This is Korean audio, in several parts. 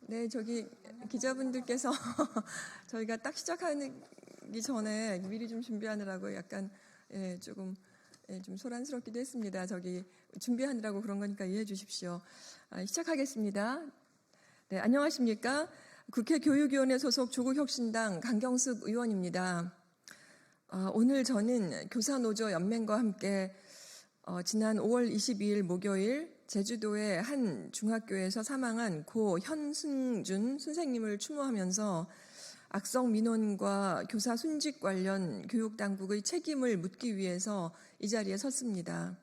네, 저기 기자분들께서 저희가 딱 시작하기 전에 미리 좀 준비하느라고 약간 조금 좀 소란스럽기도 했습니다. 저기 준비하느라고 그런 거니까 이해해 주십시오. 시작하겠습니다. 네, 안녕하십니까? 국회 교육위원회 소속 조국혁신당 강경숙 의원입니다. 오늘 저는 교사노조연맹과 함께 지난 5월 22일 목요일 제주도의 한 중학교에서 사망한 고 현승준 선생님을 추모하면서 악성 민원과 교사 순직 관련 교육당국의 책임을 묻기 위해서 이 자리에 섰습니다.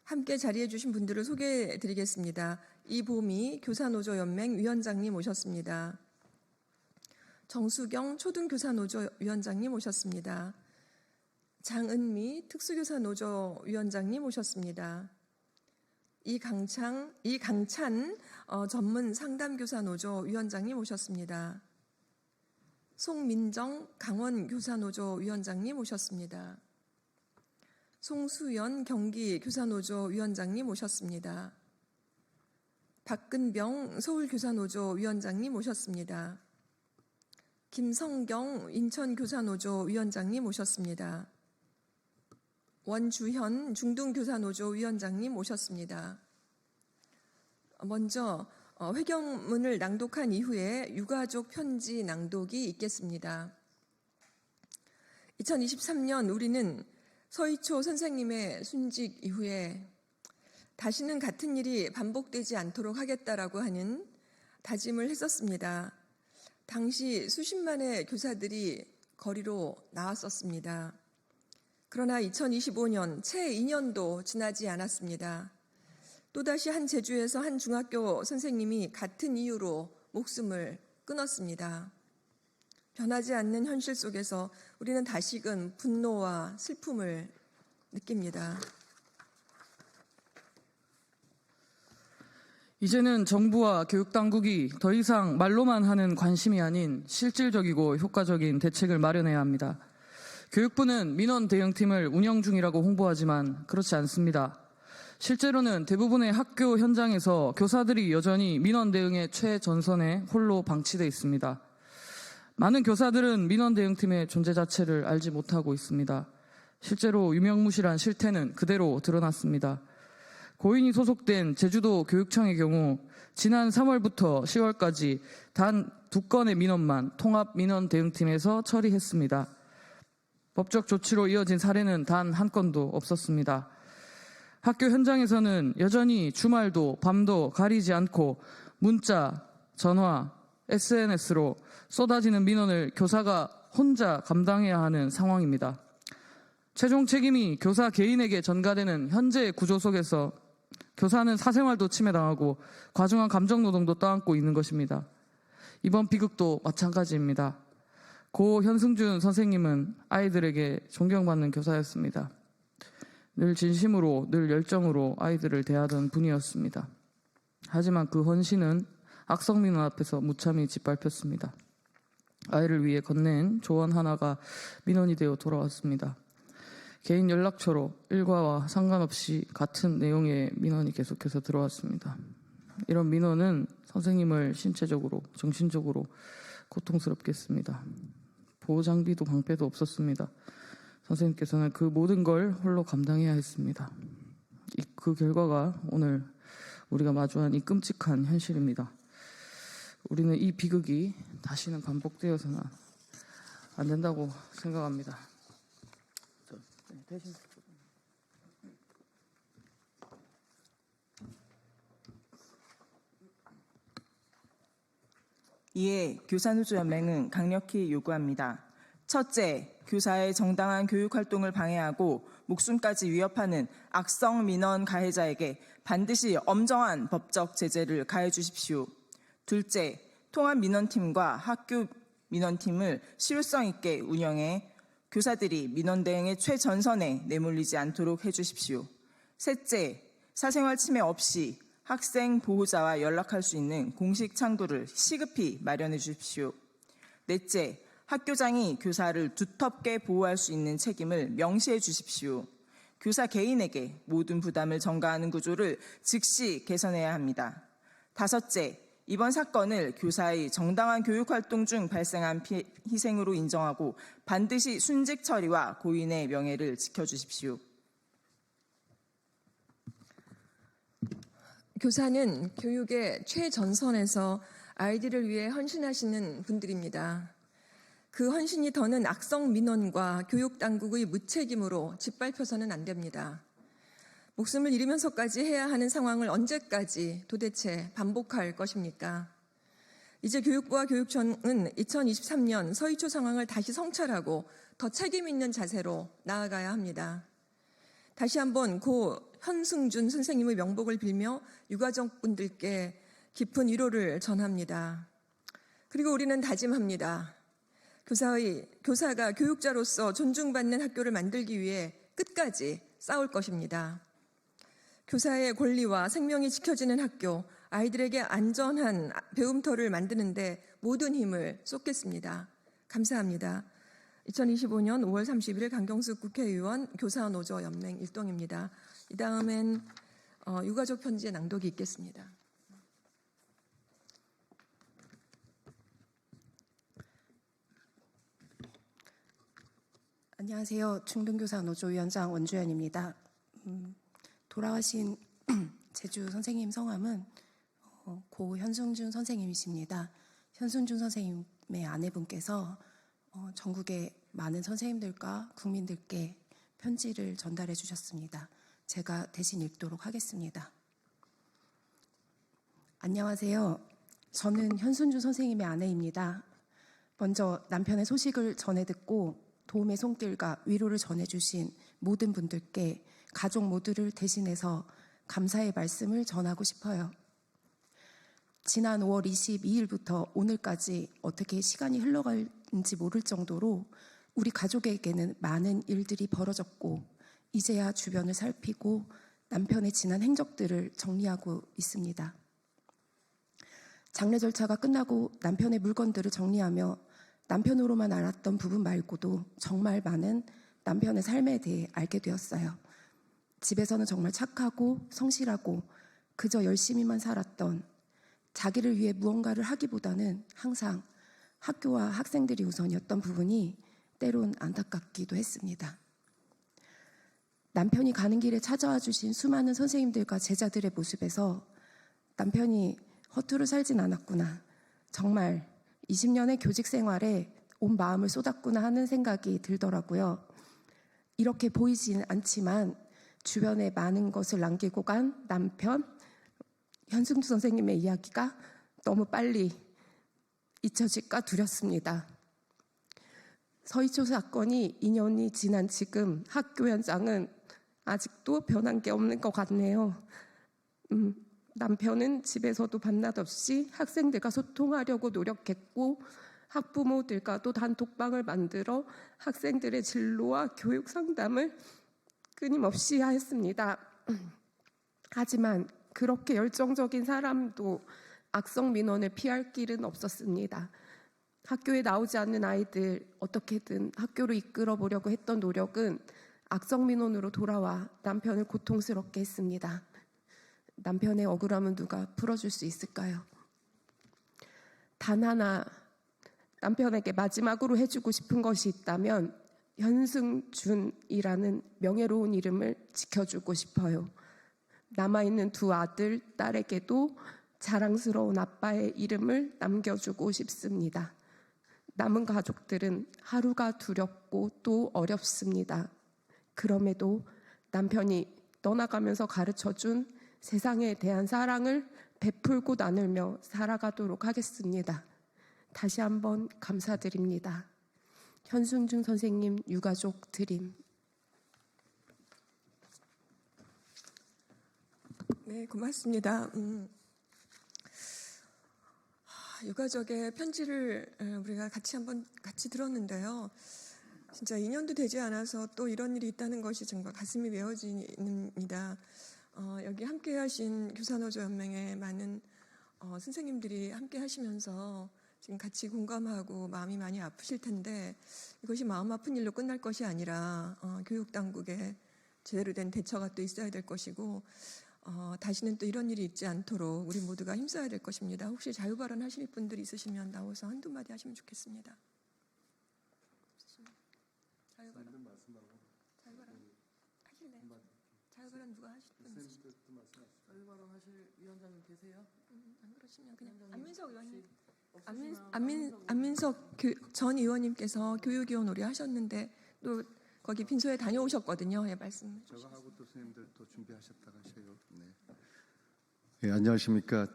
함께 자리해 주신 분들을 소개해 드리겠습니다. 이보미 교사노조연맹 위원장님 오셨습니다. 정수경 초등교사노조 위원장님 오셨습니다. 장은미 특수교사노조 위원장님 오셨습니다. 이강찬 전문 상담교사노조 위원장님 오셨습니다. 송민정 강원교사노조 위원장님 오셨습니다. 송수연 경기교사노조 위원장님 오셨습니다. 박근병 서울교사노조 위원장님 오셨습니다. 김성경 인천교사노조 위원장님 오셨습니다. 원주현 중등교사노조 위원장님 오셨습니다. 먼저 회견문을 낭독한 이후에 유가족 편지 낭독이 있겠습니다. 2023년 우리는 서희초 선생님의 순직 이후에 다시는 같은 일이 반복되지 않도록 하겠다라고 하는 다짐을 했었습니다. 당시 수십만의 교사들이 거리로 나왔었습니다. 그러나 2025년 채 2년도 지나지 않았습니다. 또다시 한 제주에서 한 중학교 선생님이 같은 이유로 목숨을 끊었습니다. 변하지 않는 현실 속에서 우리는 다시금 분노와 슬픔을 느낍니다. 이제는 정부와 교육당국이 더 이상 말로만 하는 관심이 아닌 실질적이고 효과적인 대책을 마련해야 합니다. 교육부는 민원 대응팀을 운영 중이라고 홍보하지만 그렇지 않습니다. 실제로는 대부분의 학교 현장에서 교사들이 여전히 민원 대응의 최전선에 홀로 방치돼 있습니다. 많은 교사들은 민원 대응팀의 존재 자체를 알지 못하고 있습니다. 실제로 유명무실한 실태는 그대로 드러났습니다. 고인이 소속된 제주도 교육청의 경우 지난 3월부터 10월까지 단 2건의 민원만 통합민원대응팀에서 처리했습니다. 법적 조치로 이어진 사례는 단 한 건도 없었습니다. 학교 현장에서는 여전히 주말도 밤도 가리지 않고 문자, 전화, SNS로 쏟아지는 민원을 교사가 혼자 감당해야 하는 상황입니다. 최종 책임이 교사 개인에게 전가되는 현재의 구조 속에서 교사는 사생활도 침해당하고 과중한 감정노동도 떠안고 있는 것입니다. 이번 비극도 마찬가지입니다. 고 현승준 선생님은 아이들에게 존경받는 교사였습니다. 늘 진심으로, 늘 열정으로 아이들을 대하던 분이었습니다. 하지만 그 헌신은 악성민원 앞에서 무참히 짓밟혔습니다. 아이를 위해 건넨 조언 하나가 민원이 되어 돌아왔습니다. 개인 연락처로 일과와 상관없이 같은 내용의 민원이 계속해서 들어왔습니다. 이런 민원은 선생님을 신체적으로, 정신적으로 고통스럽게 했습니다. 보호장비도 방패도 없었습니다. 선생님께서는 그 모든 걸 홀로 감당해야 했습니다. 그 결과가 오늘 우리가 마주한 이 끔찍한 현실입니다. 우리는 이 비극이 다시는 반복되어서는 안 된다고 생각합니다. 이에 교사노조연맹은 강력히 요구합니다. 첫째, 교사의 정당한 교육활동을 방해하고 목숨까지 위협하는 악성 민원 가해자에게 반드시 엄정한 법적 제재를 가해 주십시오. 둘째, 통합민원팀과 학교 민원팀을 실효성 있게 운영해 교사들이 민원 대응의 최전선에 내몰리지 않도록 해주십시오. 셋째, 사생활 침해 없이 학생 보호자와 연락할 수 있는 공식 창구를 시급히 마련해 주십시오. 넷째, 학교장이 교사를 두텁게 보호할 수 있는 책임을 명시해 주십시오. 교사 개인에게 모든 부담을 전가하는 구조를 즉시 개선해야 합니다. 다섯째, 이번 사건을 교사의 정당한 교육활동 중 발생한 희생으로 인정하고 반드시 순직 처리와 고인의 명예를 지켜주십시오. 교사는 교육의 최전선에서 아이들을 위해 헌신하시는 분들입니다. 그 헌신이 더는 악성 민원과 교육당국의 무책임으로 짓밟혀서는 안 됩니다. 목숨을 잃으면서까지 해야 하는 상황을 언제까지 도대체 반복할 것입니까? 이제 교육부와 교육청은 2023년 서희초 상황을 다시 성찰하고 더 책임 있는 자세로 나아가야 합니다. 다시 한번 고 현승준 선생님의 명복을 빌며 유가족분들께 깊은 위로를 전합니다. 그리고 우리는 다짐합니다. 교사가 교육자로서 존중받는 학교를 만들기 위해 끝까지 싸울 것입니다. 교사의 권리와 생명이 지켜지는 학교, 아이들에게 안전한 배움터를 만드는데 모든 힘을 쏟겠습니다. 감사합니다. 2025년 5월 31일 강경숙 국회의원 교사노조연맹 일동입니다. 이 다음엔 유가족 편지의 낭독이 있겠습니다. 안녕하세요. 중등교사노조위원장 원주연입니다. 돌아가신 제주 선생님 성함은 고 현승준 선생님이십니다. 현승준 선생님의 아내분께서 전국의 많은 선생님들과 국민들께 편지를 전달해 주셨습니다. 제가 대신 읽도록 하겠습니다. 안녕하세요. 저는 현승준 선생님의 아내입니다. 먼저 남편의 소식을 전해 듣고 도움의 손길과 위로를 전해주신 모든 분들께 가족 모두를 대신해서 감사의 말씀을 전하고 싶어요. 지난 5월 22일부터 오늘까지 어떻게 시간이 흘러갈지 모를 정도로 우리 가족에게는 많은 일들이 벌어졌고 이제야 주변을 살피고 남편의 지난 행적들을 정리하고 있습니다. 장례 절차가 끝나고 남편의 물건들을 정리하며 남편으로만 알았던 부분 말고도 정말 많은 남편의 삶에 대해 알게 되었어요. 집에서는 정말 착하고 성실하고 그저 열심히만 살았던, 자기를 위해 무언가를 하기보다는 항상 학교와 학생들이 우선이었던 부분이 때론 안타깝기도 했습니다. 남편이 가는 길에 찾아와 주신 수많은 선생님들과 제자들의 모습에서 남편이 허투루 살진 않았구나, 정말 20년의 교직 생활에 온 마음을 쏟았구나 하는 생각이 들더라고요. 이렇게 보이진 않지만 주변에 많은 것을 남기고 간 남편 현승준 선생님의 이야기가 너무 빨리 잊혀질까 두렵습니다. 서희초 사건이 2년이 지난 지금 학교 현장은 아직도 변한 게 없는 것 같네요. 남편은 집에서도 밤낮 없이 학생들과 소통하려고 노력했고 학부모들과도 단톡방을 만들어 학생들의 진로와 교육 상담을 끊임없이 하였습니다. 하지만 그렇게 열정적인 사람도 악성 민원을 피할 길은 없었습니다. 학교에 나오지 않는 아이들 어떻게든 학교로 이끌어 보려고 했던 노력은 악성 민원으로 돌아와 남편을 고통스럽게 했습니다. 남편의 억울함은 누가 풀어줄 수 있을까요? 단 하나 남편에게 마지막으로 해주고 싶은 것이 있다면 현승준이라는 명예로운 이름을 지켜주고 싶어요. 남아있는 두 아들, 딸에게도 자랑스러운 아빠의 이름을 남겨주고 싶습니다. 남은 가족들은 하루가 두렵고 또 어렵습니다. 그럼에도 남편이 떠나가면서 가르쳐준 세상에 대한 사랑을 베풀고 나누며 살아가도록 하겠습니다. 다시 한번 감사드립니다. 현승준 선생님 유가족 드림. 네, 고맙습니다. 유가족의 편지를 우리가 같이 들었는데요. 진짜 2년도 되지 않아서 또 이런 일이 있다는 것이 정말 가슴이 메어집니다. 여기 함께 하신 교사노조연맹의 많은 선생님들이 함께 하시면서 지금 같이 공감하고 마음이 많이 아프실 텐데 이것이 마음 아픈 일로 끝날 것이 아니라 교육당국의 제대로 된 대처가 또 있어야 될 것이고 다시는 또 이런 일이 있지 않도록 우리 모두가 힘써야 될 것입니다. 혹시 자유 발언하실 분들이 있으시면 나와서 한두 마디 하시면 좋겠습니다. 자유 발언. 자유 발언 하실래요? 자유 발언 누가 하실 분 있으시죠? 자유 발언하실 위원장님 계세요? 안 그러시면 그냥 안민석 의원님. 안민석 전 의원님께서 교육위원 오래 하셨는데 또 거기 빈소에 다녀오셨거든요. 예, 말씀. 저거 하고 또 선생님들 또 준비하셨다가 하셔요. 네. 예, 안녕하십니까.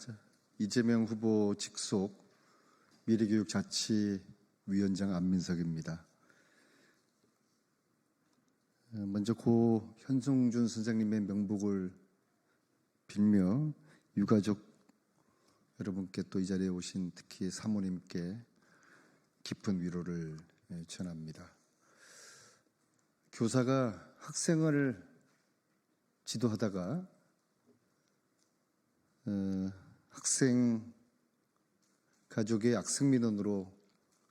이재명 후보 직속 미래교육자치위원장 안민석입니다. 먼저 고 현승준 선생님의 명복을 빌며 유가족 여러분께 또 이 자리에 오신 특히 사모님께 깊은 위로를 전합니다. 교사가 학생을 지도하다가 학생 가족의 악성 민원으로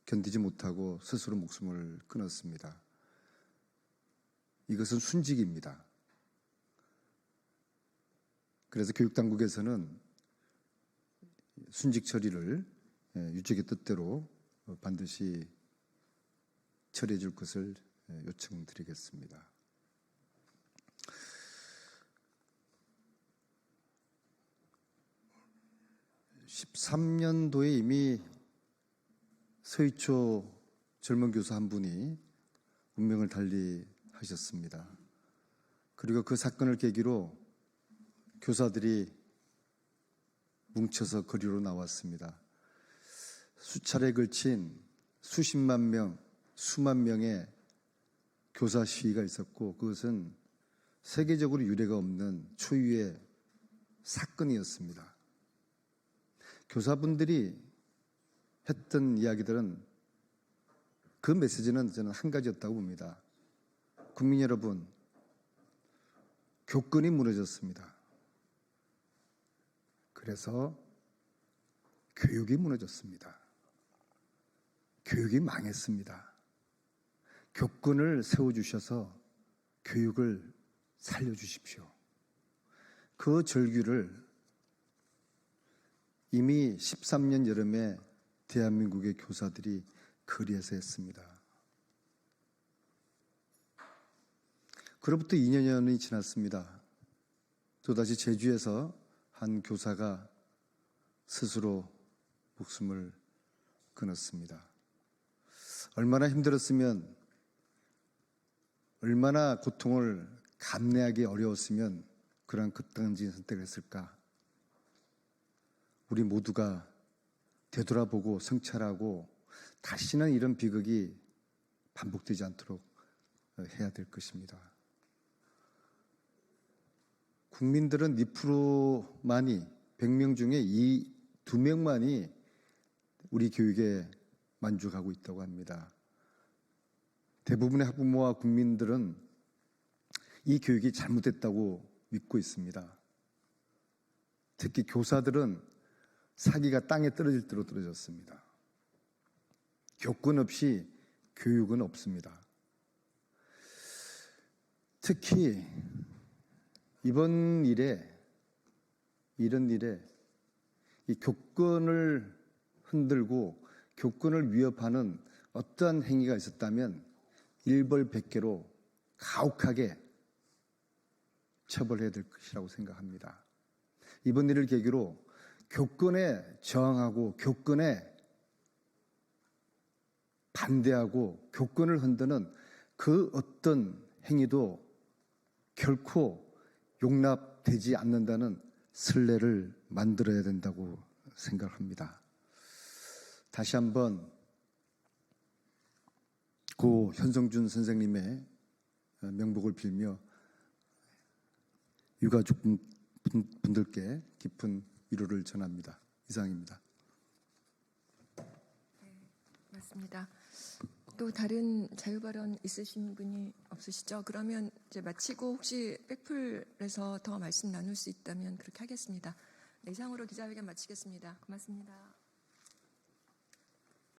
견디지 못하고 스스로 목숨을 끊었습니다. 이것은 순직입니다. 그래서 교육당국에서는 순직 처리를 유족의 뜻대로 반드시 처리해 줄 것을 요청드리겠습니다. (13년도에) 이미 서희초 젊은 교사 한 분이 운명을 달리하셨습니다. 그리고 그 사건을 계기로 교사들이 뭉쳐서 거리로 나왔습니다. 수차례 걸친 수십만 명, 수만 명의 교사 시위가 있었고 그것은 세계적으로 유례가 없는 초유의 사건이었습니다. 교사분들이 했던 이야기들은 그 메시지는 저는 한 가지였다고 봅니다. 국민 여러분, 교권이 무너졌습니다. 그래서 교육이 무너졌습니다. 교육이 망했습니다. 교권을 세워주셔서 교육을 살려주십시오. 그 절규를 이미 13년 여름에 대한민국의 교사들이 거리에서 했습니다. 그로부터 2년이 지났습니다. 또다시 제주에서 한 교사가 스스로 목숨을 끊었습니다. 얼마나 힘들었으면, 얼마나 고통을 감내하기 어려웠으면 그러한 극단적인 선택을 했을까? 우리 모두가 되돌아보고 성찰하고 다시는 이런 비극이 반복되지 않도록 해야 될 것입니다. 국민들은 2%만이, 100명 중에 이 2명만이 우리 교육에 만족하고 있다고 합니다. 대부분의 학부모와 국민들은 이 교육이 잘못됐다고 믿고 있습니다. 특히 교사들은 사기가 땅에 떨어질 대로 떨어졌습니다. 교권 없이 교육은 없습니다. 특히 이번 이런 일에 이 교권을 흔들고 교권을 위협하는 어떠한 행위가 있었다면 일벌백계로 가혹하게 처벌해야 될 것이라고 생각합니다. 이번 일을 계기로 교권에 저항하고 교권에 반대하고 교권을 흔드는 그 어떤 행위도 결코 용납되지 않는다는 선례를 만들어야 된다고 생각합니다. 다시 한번 고 현성준 선생님의 명복을 빌며 유가족 분들께 깊은 위로를 전합니다. 이상입니다. 네, 맞습니다. 또 다른 자유 발언 있으신 분이 없으시죠? 그러면 이제 마치고 혹시 백풀에서 더 말씀 나눌 수 있다면 그렇게 하겠습니다. 네, 이상으로 기자회견 마치겠습니다. 고맙습니다.